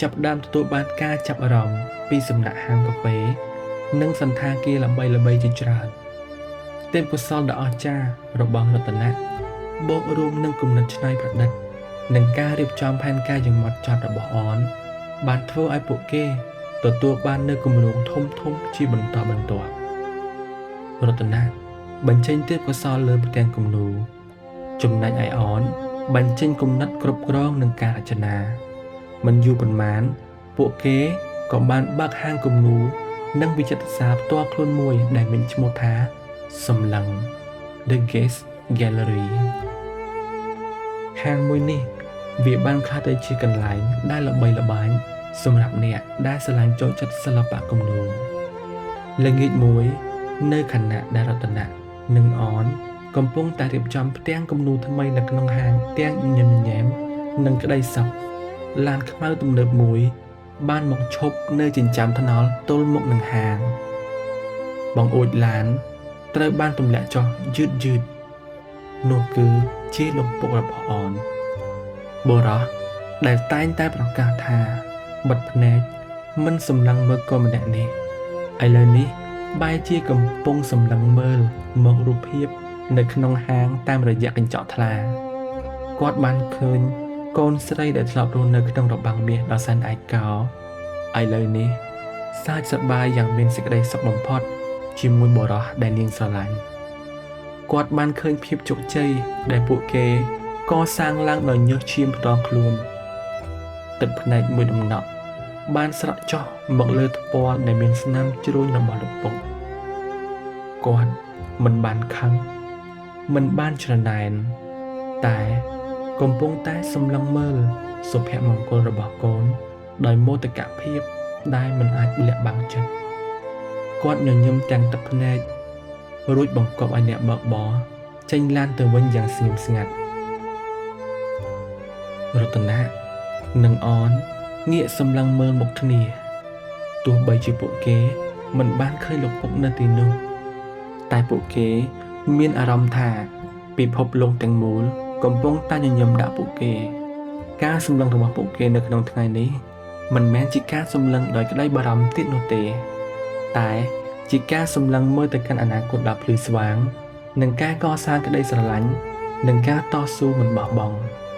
ចាប់ផ្ដើមទទួលបានការចាប់អារម្មណ៍ពីសំណាក់ហាងកាហ្វេនិងសន្តាគារល្បីៗជាច្រើនទេពកោសល្យដ៏អស្ចារ្យរបស់រតនៈបូករួមនឹងគំនិតច្នៃប្រឌិតនិងការរៀបចំផែនការយ៉ាងហ្មត់ចត់របស់អនបានធ្វើឲ្យពួកគេទទួលបាននូវគម្រោងធំៗជាបន្តបន្ទាប់រតនៈបញ្ចេញទេពកោសល្យលើផ្ទាំងគំនូរចំណែកឯអនបញ្ចេញគំនិតគ្រប់គ្រងនិងការរចនាមិនយូរប៉ុន្មានពួកគេក៏បានបើកហាងគំនូរនិងវិចិត្រសាលផ្ទាល់ខ្លួនមួយដែលមានឈ្មោះថាសម្លឹង The Gaze Gallery ហាងមួយនេះវាបានក្លាយទៅជាកន្លែងដែលល្បីល្បាញសម្រាប់អ្នកដែលស្រឡាញ់ចូលចិត្តសិល្បៈគំនូរល្ងាចមួយនៅខណៈដែលរតនៈនិងអនកំពុងតែរៀបចំផ្ទាំងគំនូរថ្មីនៅក្នុងហាងទាំងញញឹមញែមនិងក្តីសុខឡានខ្មៅទំនើបមួយបានមកឈប់នៅចិញ្ចើមថ្នល់ទល់មុខនឹងហាងបង្អួចឡានត្រូវបានទម្លាក់ចុះយឺតនោះគឺជាលំពុករបស់អនបុរសដែលតែងតែប្រកាសថាបិទភ្នែកមិនសម្លឹងមើលកូនម្នាក់នេះឥឡូវនេះបែរជាកំពុងសម្លឹងមើលមករូបភាពនៅក្នុងហាងតាមរយៈកញ្ចក់ថ្លាគាត់បានឃើញកូនស្រីដែលធ្លាប់រស់នៅក្នុងរបាំងមាសដ៏សែនឯកោឥឡូវនេះសើចសប្បាយយ៉ាងមានសេចក្តីសុខបំផុតជាមួយបុរសដែលនាងស្រឡាញ់គាត់បានឃើញភាពជោគជ័យដែលពួកគេកសាងឡើងដោយញើសឈាមផ្ទាល់ខ្លួនទឹកភ្នែកមួយដំណក់បានស្រក់ចុះមកលើថ្ពាល់ដែលមានស្នាមជ្រួញរបស់លោកពុកគាត់មិនបានខឹងមិនបានច្រណែនតែកំពុងតែសម្លឹងមើលសុភមង្គលរបស់កូនដោយមោទកភាពដែលមិនអាចលាក់បាំងចិត្តគាត់ញញឹមទាំងទឹកភ្នែករួចបង្គាប់ឲ្យអ្នកបើកបរចេញឡានទៅវិញយ៉ាងស្ងៀមស្ងាត់រតនៈនិងអនងាកសម្លឹងមើលមុខគ្នាទោះបីជាពួកគេមិនបានឃើញលោកពុកនៅទីនោះតែពួកគេមានអារម្មណ៍ថាពិភពលោកទាំងមូលកំពុងតែញញឹមដាក់ពួកគេការសម្លឹងរបស់ពួកគេនៅក្នុងថ្ងៃនេះមិនមែនជាការសម្លឹងដោយក្តីបារម្ភទៀតនោះទេតែជាការសម្លឹងមើលទៅកាន់អនាគតដ៏ភ្លឺស្វាងនិងការកសាងក្តីស្រឡាញ់និងការតស៊ូមិនបោះបង់។